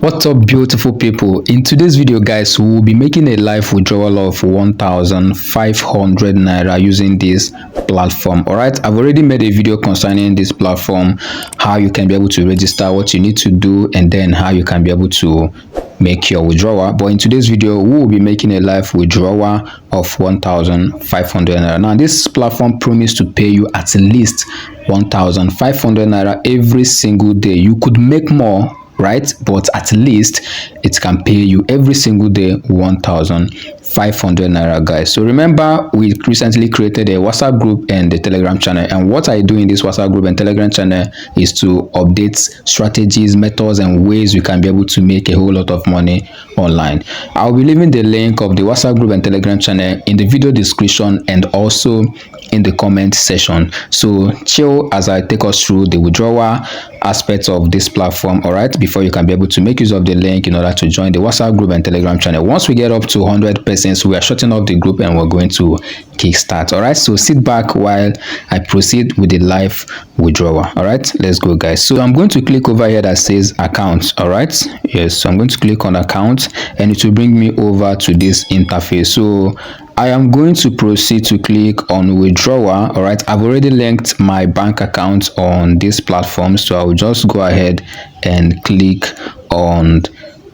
What's up, beautiful people? In today's video, guys, we will be making a live withdrawal of 1,500 naira using this platform. All right, I've already made a video concerning this platform, how you can be able to register, what you need to do, and then how you can be able to make your withdrawal. But in today's video, we will be making a live withdrawal of 1,500 naira. Now, this platform promised to pay you at least 1,500 naira every single day. You could make more, right? But at least it can pay you every single day 1,500 naira, guys. So remember, we recently created a WhatsApp group and the Telegram channel, and what I do in this WhatsApp group and Telegram channel is to update strategies, methods, and ways you can be able to make a whole lot of money online. I'll be leaving the link of the WhatsApp group and Telegram channel in the video description and also in the comment section. So chill as I take us through the withdrawal aspects of this platform, all right, before you can be able to make use of the link in order to join the WhatsApp group and Telegram channel. Once we get up to 100 persons, we are shutting off the group and we're going to kickstart. All right, so sit back while I proceed with the live withdrawal. All right, let's go, guys. So I'm going to click over here that says account. All right, yes, so I'm going to click on account and it will bring me over to this interface. So I am going to proceed to click on withdrawal. All right, I've already linked my bank account on this platform, so I will just go ahead and click on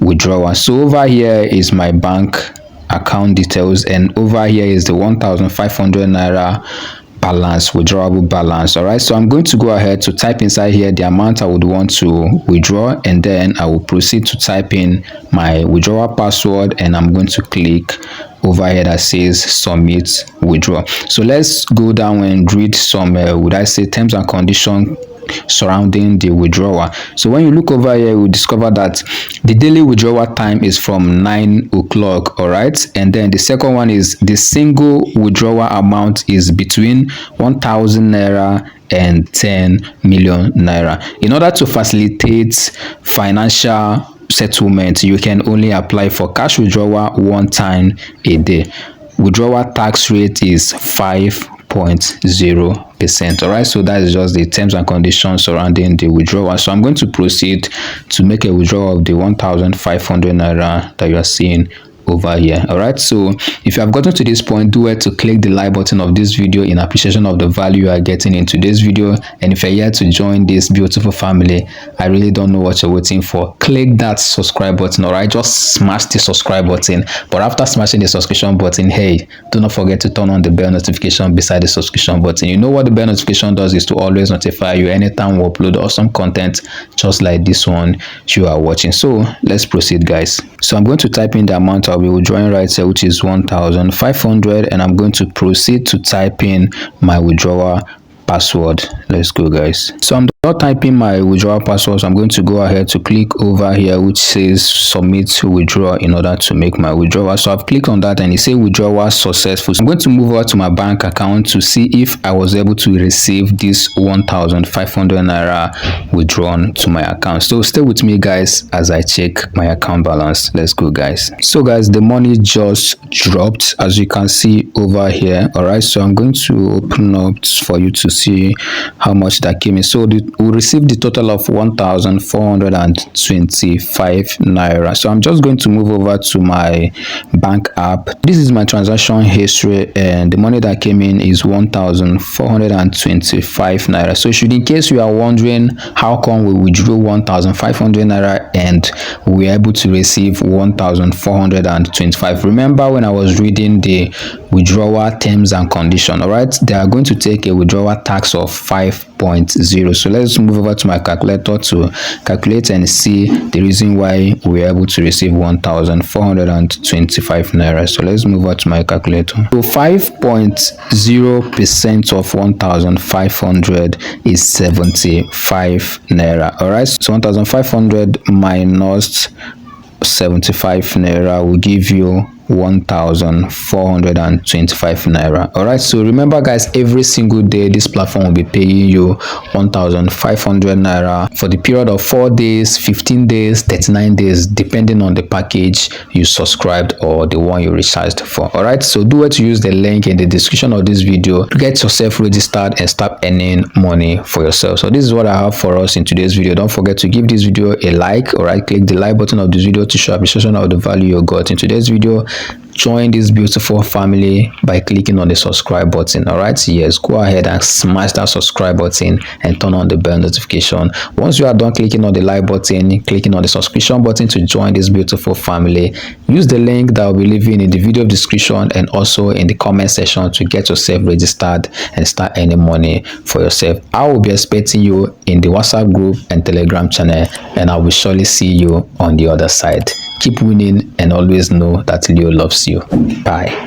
withdrawal. So over here is my bank account details, and over here is the 1,500 naira balance, withdrawable balance. All right, so I'm going to go ahead to type inside here the amount I would want to withdraw, and then I will proceed to type in my withdrawal password, and I'm going to click over here that says submit withdraw. So let's go down and read some would I say terms and conditions surrounding the withdrawal. So when you look over here, you discover that the daily withdrawal time is from 9 o'clock. All right, and then the second one is the single withdrawal amount is between 1,000 naira and 10 million naira. In order to facilitate financial settlement, you can only apply for cash withdrawal one time a day. Withdrawal tax rate is 5.0%. all right, so that is just the terms and conditions surrounding the withdrawal. So I'm going to proceed to make a withdrawal of the 1,500 naira that you are seeing over here. All right, so if you have gotten to this point, do it to click the like button of this video in appreciation of the value you are getting in today's video. And if you're here to join this beautiful family, I really don't know what you're waiting for. Click that subscribe button. All right, just smash the subscribe button. But after smashing the subscription button, hey, do not forget to turn on the bell notification beside the subscription button. You know what the bell notification does is to always notify you anytime we upload awesome content just like this one you are watching. So let's proceed, guys. So I'm going to type in the amount I'll be withdrawing right here, which is 1,500, and I'm going to proceed to type in my withdrawal password. Let's go, guys. So I'm not typing my withdrawal password, so I'm going to go ahead to click over here which says submit withdraw in order to make my withdrawal. So I've clicked on that and it says withdrawal successful. So I'm going to move over to my bank account to see if I was able to receive this 1,500 naira withdrawn to my account. So stay with me, guys, as I check my account balance. Let's go, guys. So guys, the money just dropped, as you can see over here. All right, so I'm going to open up for you to see how much that came in. So we received the total of 1,425 naira. So I'm just going to move over to my bank app. This is my transaction history, and the money that came in is 1,425 naira. So should in case you are wondering how come we withdrew 1,500 naira and we were able to receive 1,425, remember when I was reading the withdrawal terms and conditions, all right, they are going to take a withdrawal tax of 5.0. so let's move over to my calculator to calculate and see the reason why we are able to receive 1,425 naira. So let's move over to my calculator. So 5.0% of 1,500 is 75 naira. All right, so 1,500 minus 75 naira will give you 1,425 naira. All right, so remember guys, every single day this platform will be paying you 1,500 naira for the period of 4 days, 15 days, 39 days, depending on the package you subscribed or the one you recharged for. All right, so do it to use the link in the description of this video to get yourself registered and start earning money for yourself. So this is what I have for us in today's video. Don't forget to give this video a like. All right, click the like button of this video to show appreciation of the value you got in today's video. Join this beautiful family by clicking on the subscribe button. All right, yes, go ahead and smash that subscribe button and turn on the bell notification. Once you are done clicking on the like button, clicking on the subscription button to join this beautiful family, use the link that will be leaving in the video description and also in the comment section to get yourself registered and start earning money for yourself. I will be expecting you in the WhatsApp group and Telegram channel, and I will surely see you on the other side. Keep winning and always know that Leo loves you. Bye.